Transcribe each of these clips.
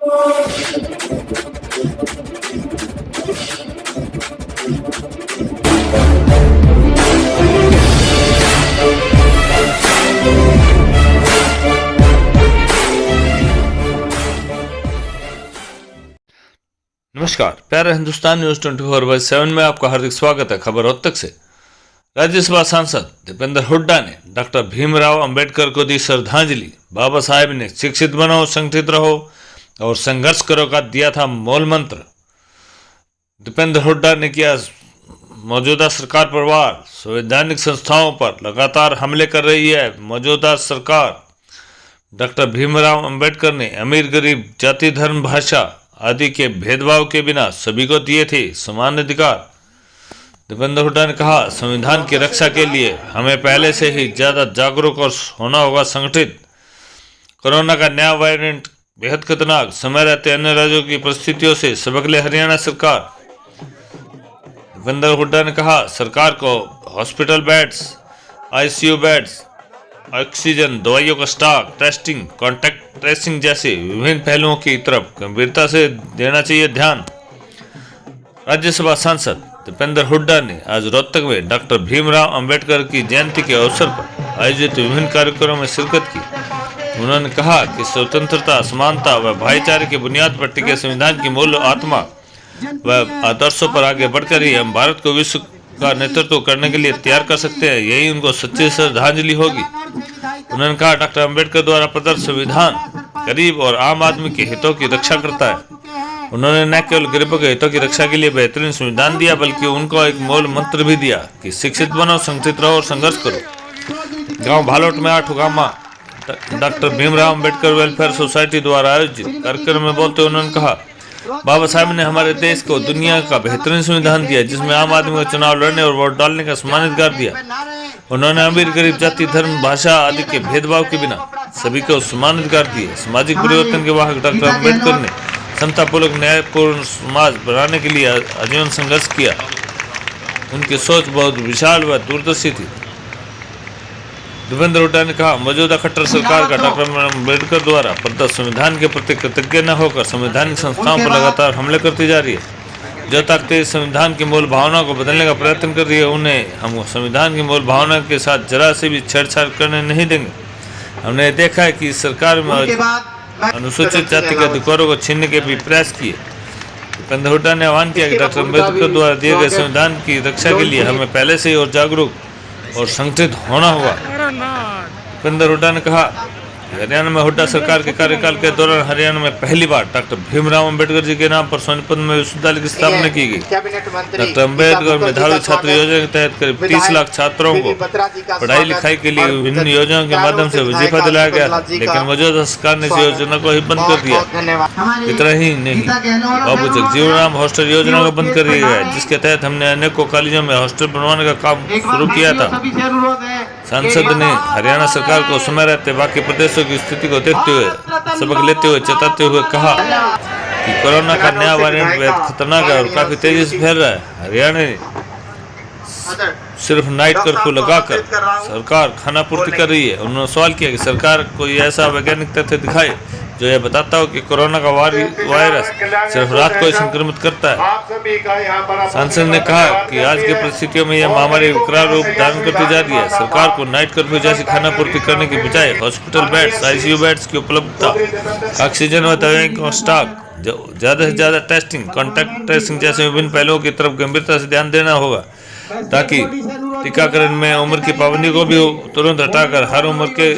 नमस्कार, प्यारे हिंदुस्तान न्यूज 24/7 में आपका हार्दिक स्वागत है। खबर रोहतक से। राज्यसभा सांसद दीपेंद्र हुड्डा ने डॉक्टर भीमराव अंबेडकर को दी श्रद्धांजलि। बाबा साहेब ने शिक्षित बनो, संगठित रहो और संघर्ष करो का दिया था मूल मंत्र। दीपेंद्र हुड्डा ने किया मौजूदा सरकार पर वार। संवैधानिक संस्थाओं पर लगातार हमले कर रही है मौजूदा सरकार। डॉक्टर भीमराव अंबेडकर ने अमीर गरीब, जाति धर्म भाषा आदि के भेदभाव के बिना सभी को दिए थे समान अधिकार। दीपेंद्र हुड्डा ने कहा, संविधान की रक्षा के लिए हमें पहले से ही ज्यादा जागरूक और होना होगा, संगठित। कोरोना का नया वेरिएंट बेहद खतरनाक, समय रहते अन्य राज्यों की परिस्थितियों से सबक ले हरियाणा सरकार। दीपेंद्र हुड्डा ने कहा, सरकार को hospital beds, ICU beds, oxygen, दवाइयों का स्टॉक, टेस्टिंग, कॉन्टैक्ट ट्रेसिंग जैसे विभिन्न पहलुओं की तरफ गंभीरता से देना चाहिए ध्यान। राज्यसभा सांसद दीपेंद्र हुड्डा ने आज रोहतक में डॉक्टर भीमराव अंबेडकर की जयंती के अवसर पर आयोजित विभिन्न कार्यक्रमों में शिरकत की। उन्होंने कहा कि स्वतंत्रता, समानता व भाईचारे की बुनियाद पर टिके संविधान की मूल आत्मा व आदर्शों पर आगे बढ़कर ही हम भारत को विश्व का नेतृत्व करने के लिए तैयार कर सकते हैं। यही उनको सच्ची श्रद्धांजलि होगी। उन्होंने कहा, डॉक्टर अंबेडकर द्वारा प्रदत्त संविधान गरीब और आम आदमी के हितों की रक्षा करता है। उन्होंने न केवल गरीबों के हितों की रक्षा के लिए बेहतरीन संविधान दिया, बल्कि उनको एक मूल मंत्र भी दिया कि शिक्षित बनो, संगठित रहो और संघर्ष करो। गांव भालोट में 8 gamma doctor Bhimrao Ambedkar welfare society द्वारा आयोजित कार्यक्रम में बोलते हुए उन्होंने कहा, बाबा साहब ने हमारे देश को दुनिया का बेहतरीन संविधान दिया, जिसमें आम आदमी को चुनाव लड़ने और वोट डालने का समान अधिकार दिया। उन्होंने अमीर गरीब, जाति धर्म भाषा आदि के भेदभाव के बिना सभी को समान अधिकार दिए। सामाजिक परिवर्तन के वाहक डॉक्टर अंबेडकर ने समतापूर्वक न्यायपूर्ण समाज बनाने के लिए आजीवन संघर्ष किया। उनकी सोच बहुत विशाल व दूरदर्शी थी। दीपेंद्र हुड्डा ने कहा, मौजूदा खट्टर सरकार का डॉक्टर अंबेडकर द्वारा प्रदत्त संविधान के प्रति कृतज्ञ न होकर संवैधानिक संस्थाओं पर लगातार हमले करती जा रही है। जो ताकतें संविधान की मूल भावना को बदलने का प्रयत्न कर रही है, उन्हें हम संविधान की मूल भावना के साथ जरा से भी छेड़छाड़ करने नहीं देंगे। हमने देखा है कि सरकार में अनुसूचित जाति के अधिकारों को छीनने के भी प्रयास किए। दीपेंद्र हुड्डा ने आह्वान किया कि डॉक्टर अंबेडकर द्वारा दिए गए संविधान की रक्षा के लिए हमें पहले से ही और जागरूक और संगठित होना होगा। दीपेंद्र हुड्डा ने कहा, हरियाणा में हुड्डा सरकार के कार्यकाल के दौरान हरियाणा में पहली बार डॉक्टर भीमराव अंबेडकर जी के नाम पर सोनीपत में विश्वविद्यालय की स्थापना की गई। डॉक्टर अंबेडकर मेधावी छात्र योजना के तहत करीब 30 लाख छात्रों को पढ़ाई लिखाई के लिए विभिन्न योजनाओं के माध्यम से वजीफा दिलाया गया, लेकिन मौजूदा सरकार ने इस योजना को ही बंद कर दिया। इतना ही नहीं, बाबू जगजीवन राम हॉस्टल योजना को बंद कर दिया है, जिसके तहत हमने अनेकों कॉलेजों में हॉस्टल बनवाने का काम शुरू किया था। सांसद ने हरियाणा सरकार को समय रहते बाकी प्रदेशों की स्थिति को देखते हुए सबक लेते हुए चेताते हुए कहा कि कोरोना का नया वेरिएंट बेहद खतरनाक है और काफी तेजी से फैल रहा है। हरियाणा ने सिर्फ नाइट कर्फ्यू लगाकर सरकार खाना पूर्ति कर रही है। उन्होंने सवाल किया कि सरकार कोई ऐसा वैज्ञानिक तथ्य दिखाए जो यह बताता हो कि कोरोना का वायरस सिर्फ रात को ही संक्रमित करता है। सांसद ने कहा कि आज की परिस्थितियों में यह महामारी विकराल रूप धारण करती जा रही है। सरकार को नाइट कर्फ्यू जैसी खाना पूर्ति करने की बजाय हॉस्पिटल बेड्स, आईसीयू बेड्स की उपलब्धता, ऑक्सीजन व दवाइयों का स्टॉक, ज्यादा से ज्यादा टेस्टिंग, कॉन्टैक्ट ट्रेसिंग जैसे विभिन्न पहलुओं की तरफ गंभीरता से ध्यान देना होगा, ताकि टीकाकरण में उम्र की पाबंदी को भी तुरंत हटाकर हर उम्र के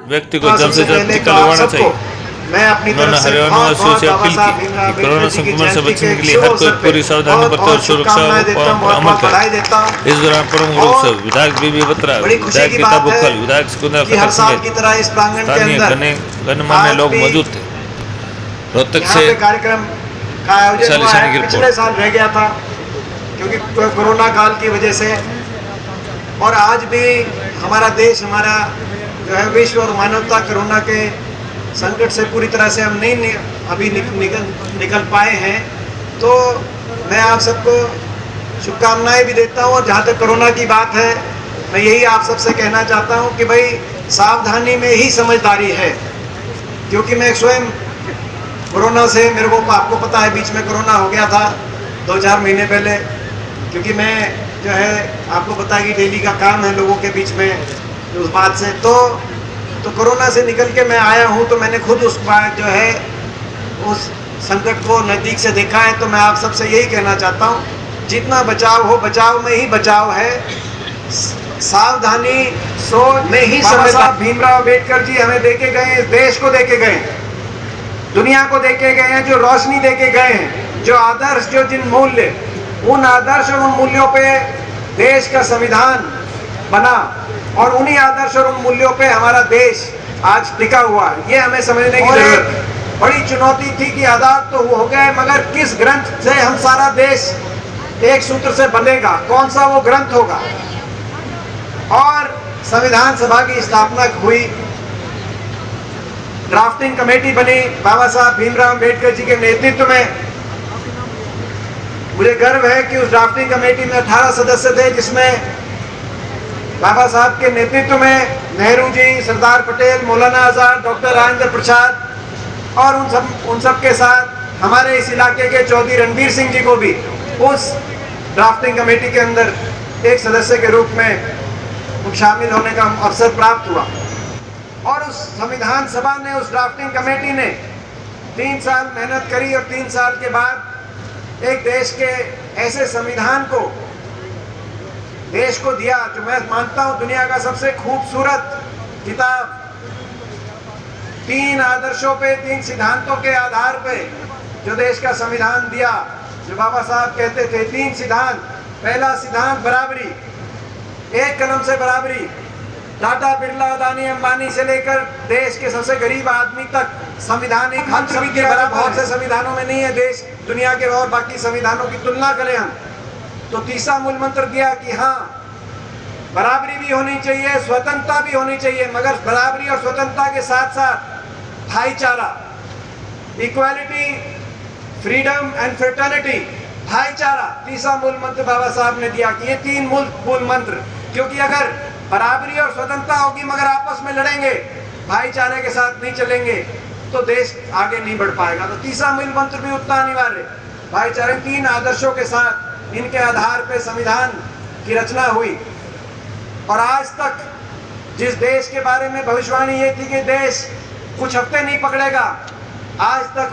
व्यक्ति को जल्द से जल्द टीका लगवाना चाहिए। उन्होंने हरियाणा वासियों से अपील की कि कोरोना संक्रमण से बचने के लिए हर कोई पूरी सावधानी बरते और सुरक्षा पर अमल करे। इस दौरान प्रमुख रूप से विधायक बीबी बत्रा, विधायक गीता बुखल, विधायक सुकुंदर खट्टर समेत स्थानीय गणमान्य लोग मौजूद थे। रोहतक से पिछले साल रह गया था क्योंकि कोरोना काल की वजह से, और आज भी हमारा देश, हमारा जो है विश्व और मानवता कोरोना के संकट से पूरी तरह से हम नहीं अभी निकल पाए हैं। तो मैं आप सबको शुभकामनाएं भी देता हूं। और जहां तक कोरोना की बात है, मैं यही आप सबसे कहना चाहता हूं कि भाई सावधानी में ही समझदारी है, क्योंकि मैं स्वयं कोरोना से मेरे को, आपको पता है बीच में कोरोना हो गया था 2-4 महीने पहले, क्योंकि मैं जो है आपको पता है कि डेली का काम है लोगों के बीच में उस बात से, तो कोरोना से निकल के मैं आया हूँ, तो मैंने खुद उस बात जो है उस संकट को नज़दीक से देखा है। तो मैं आप सबसे यही कहना चाहता हूँ, जितना बचाव हो, बचाव में ही बचाव है, सावधानी सोच में ही बाबा साहब भीमराव अम्बेडकर जी हमें देके गए, इस देश को देके गए, दुनिया को देके गए हैं, जो रोशनी देके गए हैं, जो आदर्श, जो जिन मूल्य, उन आदर्श और उन मूल्यों पे देश का संविधान बना, और उन्हीं आदर्श और उन मूल्यों पे हमारा देश आज टिका हुआ है। ये हमें समझने की जरूरत है। बड़ी चुनौती थी कि आज़ाद तो हो गए, मगर किस ग्रंथ से हम सारा देश एक सूत्र से बंधेगा, कौन सा वो ग्रंथ होगा। और संविधान सभा की स्थापना हुई, ड्राफ्टिंग कमेटी बनी बाबा साहब भीमराव अम्बेडकर जी के नेतृत्व में। मुझे गर्व है कि उस ड्राफ्टिंग कमेटी में 18 सदस्य थे, जिसमें बाबा साहब के नेतृत्व में नेहरू जी, सरदार पटेल, मौलाना आज़ाद, डॉक्टर राजेंद्र प्रसाद और उन सब के साथ हमारे इस इलाके के चौधरी रणबीर सिंह जी को भी उस ड्राफ्टिंग कमेटी के अंदर एक सदस्य के रूप में शामिल होने का अवसर प्राप्त हुआ। और उस संविधान सभा ने, उस ड्राफ्टिंग कमेटी ने 3 साल मेहनत करी, और 3 साल के बाद एक देश के ऐसे संविधान को देश को दिया, जो मैं मानता हूं दुनिया का सबसे खूबसूरत किताब। 3 आदर्शों पे, 3 सिद्धांतों के आधार पे जो देश का संविधान दिया, जो बाबा साहब कहते थे 3 सिद्धांत। पहला सिद्धांत बराबरी, एक कलम से बराबरी। टाटा, बिरला, अदानी, अंबानी से लेकर देश के सबसे गरीब आदमी तक संविधानिक हक सभी के बराबर। बहुत से संविधानों में नहीं है देश दुनिया के, और बाकी संविधानों की तुलना करें हम तो तीसरा मूल मंत्र दिया कि हाँ, बराबरी भी होनी चाहिए, स्वतंत्रता भी होनी चाहिए, मगर बराबरी और स्वतंत्रता के साथ साथ भाईचारा, इक्वालिटी, फ्रीडम एंड फ्रेटर्निटी, भाईचारा, तीसरा मूल मंत्र बाबा साहब ने दिया कि ये 3 मूल मंत्र। क्योंकि अगर बराबरी और स्वतंत्रता होगी मगर आपस में लड़ेंगे, भाईचारे के साथ नहीं चलेंगे, तो देश आगे नहीं बढ़ पाएगा। तो तीसरा मूल मंत्र भी उतना अनिवार्य। भाईचारे 3 आदर्शों के साथ, इनके आधार पर संविधान की रचना हुई। और आज तक जिस देश के बारे में भविष्यवाणी ये थी कि देश कुछ हफ्ते नहीं पकड़ेगा, आज तक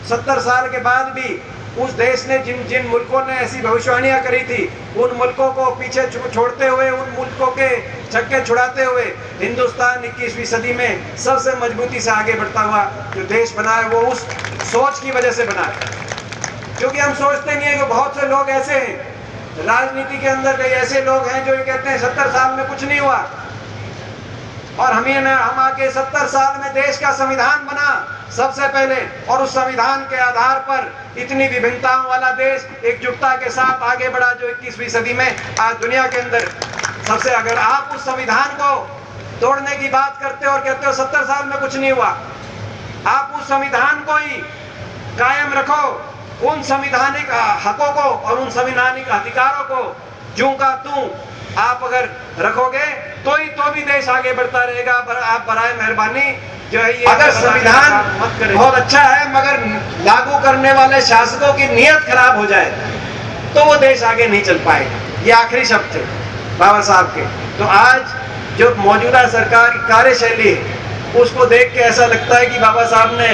70 साल के बाद भी उस देश ने जिन मुल्कों ने ऐसी भविष्यवाणियां करी थी, उन मुल्कों को पीछे छोड़ते हुए, उन मुल्कों के छक्के छुड़ाते हुए हिंदुस्तान 21वीं सदी में सबसे मजबूती से आगे बढ़ता हुआ जो देश बना है, वो उस सोच की वजह से बना है। क्योंकि हम सोचते नहीं है कि बहुत से लोग ऐसे हैं, राजनीति के अंदर कई ऐसे लोग हैं जो ये कहते हैं 70 साल में कुछ नहीं हुआ, और हम आके 70 साल में देश का संविधान बना सबसे पहले, और उस संविधान के आधार पर इतनी विभिन्नताओं वाला देश एकजुटता के साथ आगे बढ़ा, जो 21वीं सदी में आज दुनिया के अंदर सबसे। अगर आप उस संविधान को तोड़ने की बात करते हो और कहते हो 70 साल में कुछ नहीं हुआ, आप उस संविधान को ही कायम रखो, उन संविधानिक हकों को और उन संविधानिक अधिकारों को जूं का तूं आप अगर रखोगे तो भी देश आगे बढ़ता रहेगा। आप बराए मेहरबानी जो है ये, अगर संविधान बहुत अच्छा है मगर लागू करने वाले शासकों की नीयत खराब हो जाए तो वो देश आगे नहीं चल पाएगा। ये आखिरी शब्द थे बाबा साहब के। तो आज जो मौजूदा सरकार की कार्यशैली है, उसको देख के ऐसा लगता है कि बाबा साहब ने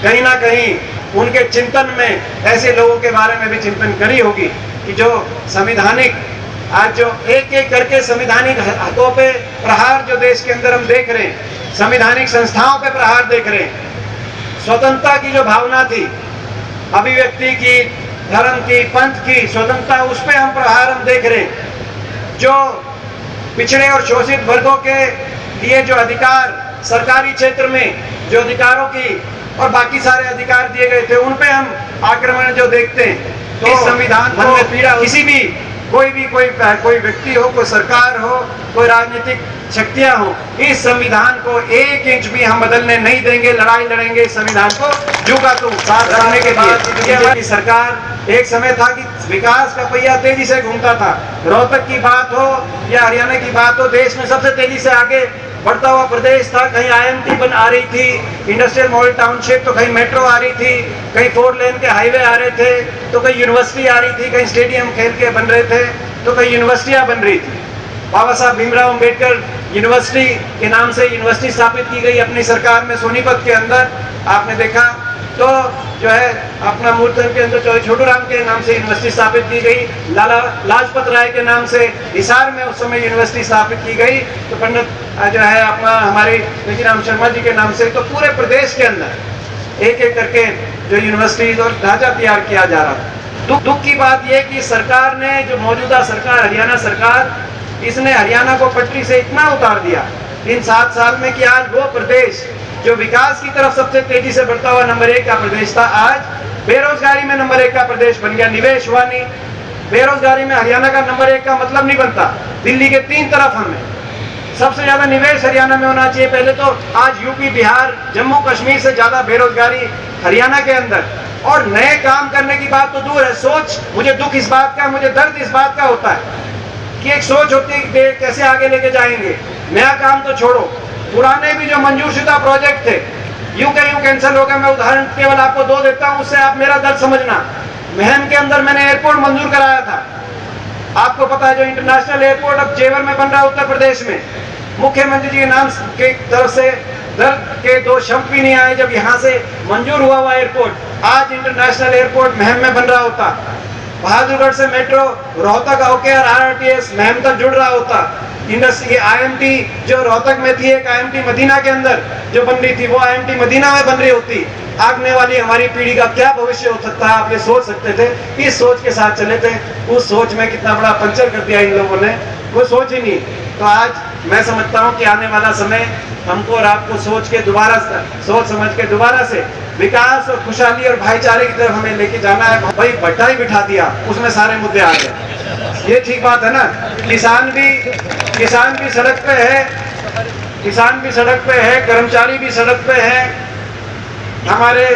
कहीं ना कहीं उनके चिंतन में ऐसे लोगों के बारे में भी चिंतन करी होगी कि जो संविधानिक, आज जो एक एक करके संविधानिक हकों पे प्रहार जो देश के अंदर हम देख रहे हैं, संविधानिक संस्थाओं पे प्रहार देख रहे हैं, स्वतंत्रता की जो भावना थी, अभिव्यक्ति की, धर्म की, पंथ की स्वतंत्रता, उस पे हम प्रहार हम देख रहे हैं। जो पिछड़े और शोषित वर्गों के लिए जो अधिकार सरकारी क्षेत्र में जो अधिकारों की और बाकी सारे अधिकार दिए गए थे, उन पे हम आक्रमण जो देखते हैं, तो इस संविधान मन में पीड़ा, किसी भी कोई व्यक्ति हो, कोई सरकार हो, कोई राजनीतिक शक्तियां हो, इस संविधान को 1 इंच भी हम बदलने नहीं देंगे। लड़ाई लड़ेंगे इस संविधान को जूगा तू साथ रखने के लिए। ये हमारी सरकार, एक समय था कि विकास का पहिया तेजी से घूमता था। रोहतक की बात हो या हरियाणा की बात हो, देश में सबसे तेजी से आगे बढ़ता हुआ प्रदेश था। कहीं आईएमटी बन आ रही थी, इंडस्ट्रियल मॉडल टाउनशिप, तो कहीं मेट्रो आ रही थी, कहीं 4 लेन के हाईवे आ रहे थे, तो कहीं यूनिवर्सिटी आ रही थी, कहीं स्टेडियम खेल के बन रहे थे, तो कहीं यूनिवर्सिटियां बन रही थी। बाबा साहब भीमराव अंबेडकर यूनिवर्सिटी के नाम से यूनिवर्सिटी स्थापित की गई अपनी सरकार में सोनीपत के अंदर, आपने देखा। तो जो है अपना मूर्धन के अंदर छोटू राम के नाम से यूनिवर्सिटी स्थापित की गई, लाला लाजपत राय के नाम से हिसार में उस समय यूनिवर्सिटी स्थापित की गई, तो पंडित जो है अपना हमारे राम शर्मा जी के नाम से। तो पूरे प्रदेश के अंदर एक एक करके जो यूनिवर्सिटीज और ढांचा तैयार किया जा रहा था। दुख की बात यह कि सरकार ने, जो मौजूदा सरकार हरियाणा सरकार, इसने हरियाणा को पटरी से इतना उतार दिया इन 7 साल में कि आज वो प्रदेश जो विकास की तरफ सबसे तेजी से बढ़ता हुआ नंबर 1 का प्रदेश था, आज बेरोजगारी में नंबर 1 का प्रदेश बन गया। निवेश हुआ नहीं, बेरोजगारी में हरियाणा का नंबर 1 का मतलब नहीं बनता। दिल्ली के 3 तरफ हमें सबसे ज्यादा निवेश हरियाणा में होना चाहिए पहले तो। आज यूपी, बिहार, जम्मू कश्मीर से ज्यादा बेरोजगारी हरियाणा के अंदर। और नए काम करने की बात तो दूर है, सोच, मुझे दुख इस बात का, मुझे दर्द इस बात का होता है कि एक सोच होती है कि कैसे आगे लेके जाएंगे। नया काम तो छोड़ो, पुराने भी जो मंजूरशुदा प्रोजेक्ट थे यूं के यूं कैंसिल हो गए। मैं उदाहरण केवल आपको 2 देता हूं, उससे आप मेरा दर्द समझना। महम के अंदर मैंने एयरपोर्ट मंजूर कराया था, आपको पता है, जो इंटरनेशनल एयरपोर्ट अब जेवर में बन रहा है उत्तर प्रदेश में। मुख्यमंत्री जी के नाम के तरफ से दर्द के 2 शब्द भी नहीं आए जब यहाँ से मंजूर हुआ एयरपोर्ट आज इंटरनेशनल एयरपोर्ट महम में बन रहा होता। बहादुरगढ़ से मेट्रो रोहतक होके और आरटीएस महम तक जुड़ रहा होता। इंडस्ट्री आईएमटी जो रोहतक में थी, एक आईएमटी मदीना के अंदर जो बन रही थी, वो आईएमटी मदीना में बन रही होती। आगने वाली हमारी पीढ़ी का क्या भविष्य हो सकता है, आप ये सोच सकते थे। इस सोच के साथ चले थे, उस सोच में कितना बड़ा पंचर कर दिया इन लोगों ने, वो सोच ही नहीं। तो आज मैं समझता हूँ कि आने वाला समय हमको और आपको सोच समझ के दोबारा से विकास और खुशहाली और भाईचारे की तरफ हमें लेके जाना है। भाई भट्टा ही बिठा दिया, उसमें सारे मुद्दे आ गए, ये ठीक बात है ना। किसान भी सड़क पे है, कर्मचारी भी सड़क पे है, हमारे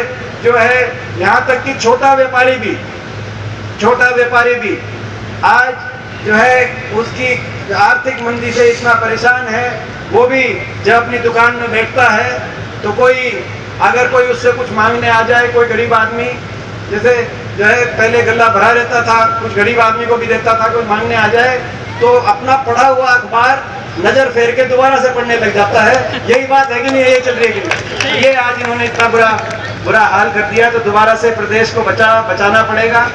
जो है यहाँ तक कि छोटा व्यापारी भी आज जो है उसकी आर्थिक मंदी से इतना परेशान है। वो भी जब अपनी दुकान में बैठता है तो अगर कोई उससे कुछ मांगने आ जाए, कोई गरीब आदमी, जैसे जो है पहले गल्ला भरा रहता था, कुछ गरीब आदमी को भी देता था, कोई मांगने आ जाए तो अपना पढ़ा हुआ अखबार नजर फेर के दोबारा से पढ़ने लग जाता है। यही बात है कि नहीं, यही चल रही है कि नहीं? ये आज इन्होंने इतना बुरा हाल कर दिया, तो दोबारा से प्रदेश को बचाना पड़ेगा।